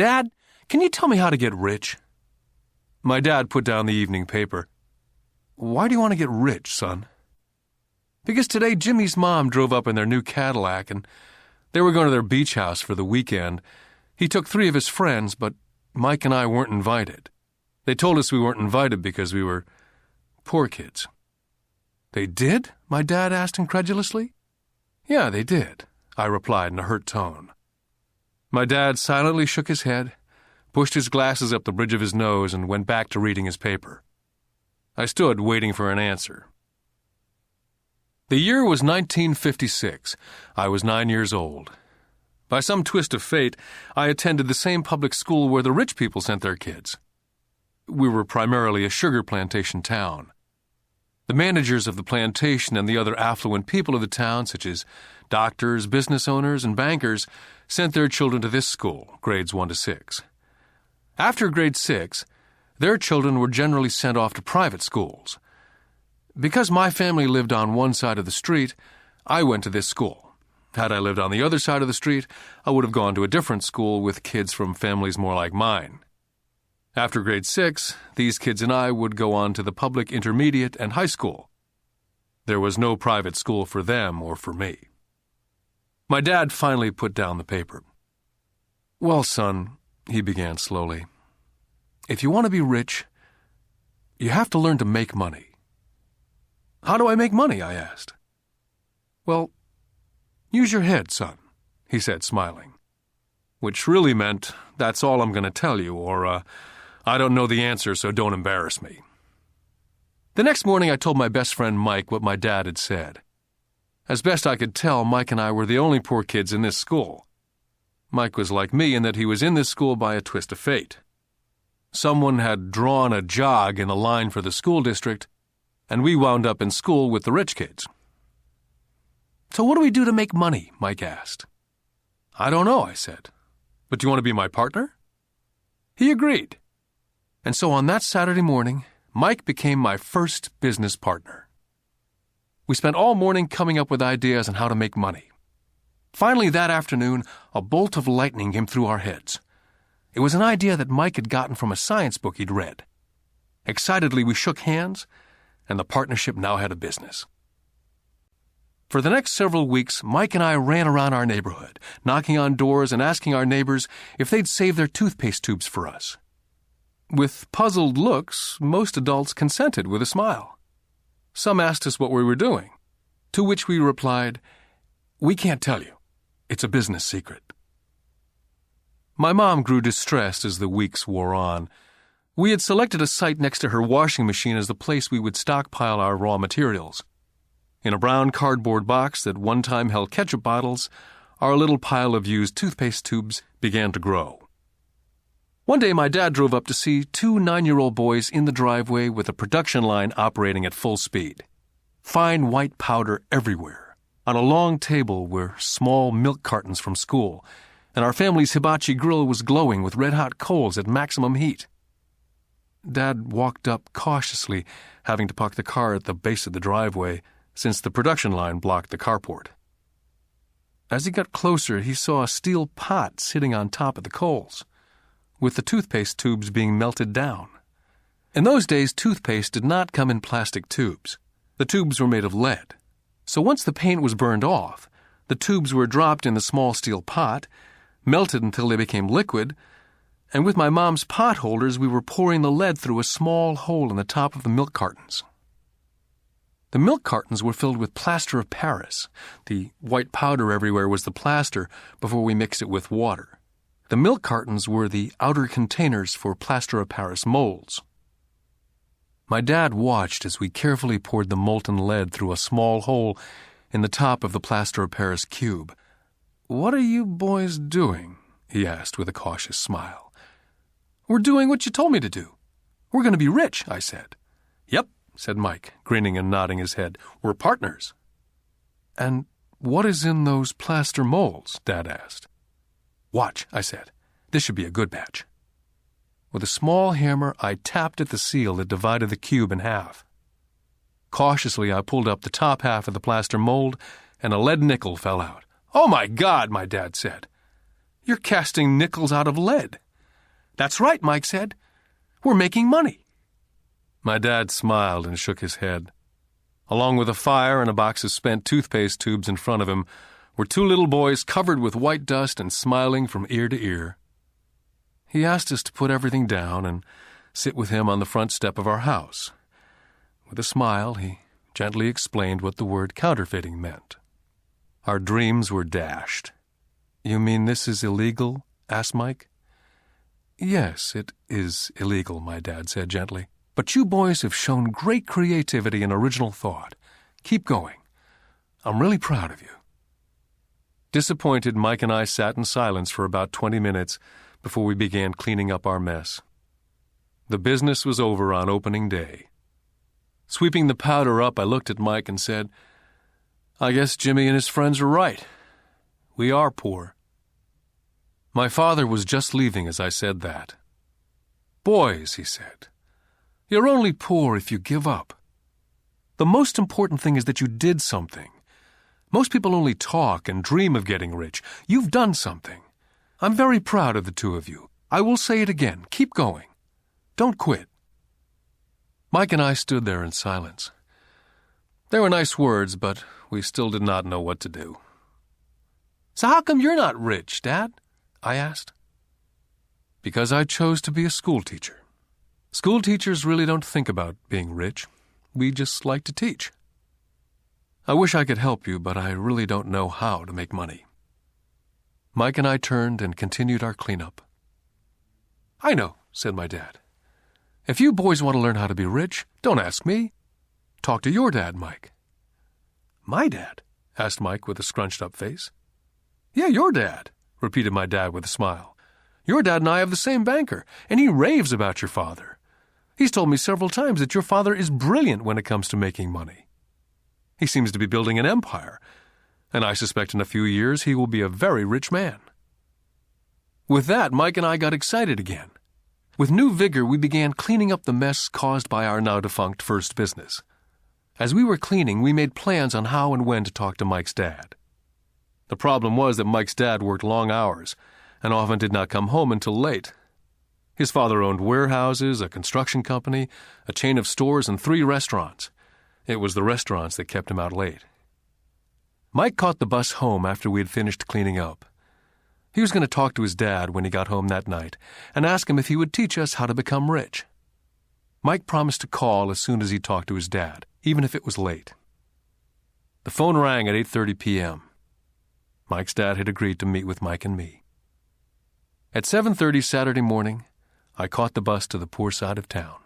Dad, can you tell me how to get rich? My dad put down the evening paper. Why do you want to get rich, son? Because today Jimmy's mom drove up in their new Cadillac and they were going to their beach house for the weekend. He took 3 of his friends, but Mike and I weren't invited. They told us we weren't invited because we were poor kids. They did? My dad asked incredulously. Yeah, they did, I replied in a hurt tone. My dad silently shook his head, pushed his glasses up the bridge of his nose, and went back to reading his paper. I stood waiting for an answer. The year was 1956. I was 9 years old. By some twist of fate, I attended the same public school where the rich people sent their kids. We were primarily a sugar plantation town. The managers of the plantation and the other affluent people of the town, such as doctors, business owners, and bankers, sent their children to this school, grades 1 to 6. After grade 6, their children were generally sent off to private schools. Because my family lived on one side of the street, I went to this school. Had I lived on the other side of the street, I would have gone to a different school with kids from families more like mine. After grade 6, these kids and I would go on to the public intermediate and high school. There was no private school for them or for me. My dad finally put down the paper. Well, son, he began slowly, if you want to be rich, you have to learn to make money. How do I make money? I asked. Well, use your head, son, he said, smiling. Which really meant, that's all I'm going to tell you, or, I don't know the answer, so don't embarrass me. The next morning, I told my best friend Mike what my dad had said. As best I could tell, Mike and I were the only poor kids in this school. Mike was like me in that he was in this school by a twist of fate. Someone had drawn a jog in the line for the school district, and we wound up in school with the rich kids. So what do we do to make money? Mike asked. I don't know, I said. But do you want to be my partner? He agreed. And so on that Saturday morning, Mike became my first business partner. We spent all morning coming up with ideas on how to make money. Finally, that afternoon, a bolt of lightning came through our heads. It was an idea that Mike had gotten from a science book he'd read. Excitedly, we shook hands, and the partnership now had a business. For the next several weeks, Mike and I ran around our neighborhood, knocking on doors and asking our neighbors if they'd save their toothpaste tubes for us. With puzzled looks, most adults consented with a smile. Some asked us what we were doing, to which we replied, "We can't tell you. It's a business secret." My mom grew distressed as the weeks wore on. We had selected a site next to her washing machine as the place we would stockpile our raw materials. In a brown cardboard box that one time held ketchup bottles, our little pile of used toothpaste tubes began to grow. One day my dad drove up to see 2 9-year-old boys in the driveway with a production line operating at full speed. Fine white powder everywhere. On a long table were small milk cartons from school, and our family's hibachi grill was glowing with red-hot coals at maximum heat. Dad walked up cautiously, having to park the car at the base of the driveway, since the production line blocked the carport. As he got closer, he saw a steel pot sitting on top of the coals, with the toothpaste tubes being melted down. In those days, toothpaste did not come in plastic tubes. The tubes were made of lead. So once the paint was burned off, the tubes were dropped in the small steel pot, melted until they became liquid, and with my mom's pot holders, we were pouring the lead through a small hole in the top of the milk cartons. The milk cartons were filled with plaster of Paris. The white powder everywhere was the plaster before we mixed it with water. The milk cartons were the outer containers for plaster of Paris molds. My dad watched as we carefully poured the molten lead through a small hole in the top of the plaster of Paris cube. "What are you boys doing?" he asked with a cautious smile. "We're doing what you told me to do. We're going to be rich," I said. "Yep," said Mike, grinning and nodding his head. "We're partners." "And what is in those plaster molds?" Dad asked. "Watch," I said. "This should be a good batch." With a small hammer, I tapped at the seal that divided the cube in half. Cautiously, I pulled up the top half of the plaster mold, and a lead nickel fell out. "Oh, my God," my dad said. "You're casting nickels out of lead." "That's right," Mike said. "We're making money." My dad smiled and shook his head. Along with a fire and a box of spent toothpaste tubes in front of him were two little boys covered with white dust and smiling from ear to ear. He asked us to put everything down and sit with him on the front step of our house. With a smile, he gently explained what the word counterfeiting meant. Our dreams were dashed. "You mean this is illegal?" asked Mike. "Yes, it is illegal," my dad said gently. "But you boys have shown great creativity and original thought. Keep going. I'm really proud of you." Disappointed, Mike and I sat in silence for about 20 minutes before we began cleaning up our mess. The business was over on opening day. Sweeping the powder up, I looked at Mike and said, "I guess Jimmy and his friends are right. We are poor." My father was just leaving as I said that. "Boys," he said, "you're only poor if you give up. The most important thing is that you did something. Most people only talk and dream of getting rich. You've done something. I'm very proud of the two of you. I will say it again. Keep going. Don't quit." Mike and I stood there in silence. They were nice words, but we still did not know what to do. "So how come you're not rich, Dad?" I asked. "Because I chose to be a schoolteacher. School teachers really don't think about being rich. We just like to teach. I wish I could help you, but I really don't know how to make money." Mike and I turned and continued our cleanup. "I know," said my dad. "If you boys want to learn how to be rich, don't ask me. Talk to your dad, Mike." "My dad?" asked Mike with a scrunched-up face. "Yeah, your dad," repeated my dad with a smile. "Your dad and I have the same banker, and he raves about your father. He's told me several times that your father is brilliant when it comes to making money. He seems to be building an empire, and I suspect in a few years he will be a very rich man." With that, Mike and I got excited again. With new vigor, we began cleaning up the mess caused by our now-defunct first business. As we were cleaning, we made plans on how and when to talk to Mike's dad. The problem was that Mike's dad worked long hours and often did not come home until late. His father owned warehouses, a construction company, a chain of stores, and 3 restaurants. It was the restaurants that kept him out late. Mike caught the bus home after we had finished cleaning up. He was going to talk to his dad when he got home that night and ask him if he would teach us how to become rich. Mike promised to call as soon as he talked to his dad, even if it was late. The phone rang at 8:30 p.m. Mike's dad had agreed to meet with Mike and me. At 7:30 Saturday morning, I caught the bus to the poor side of town.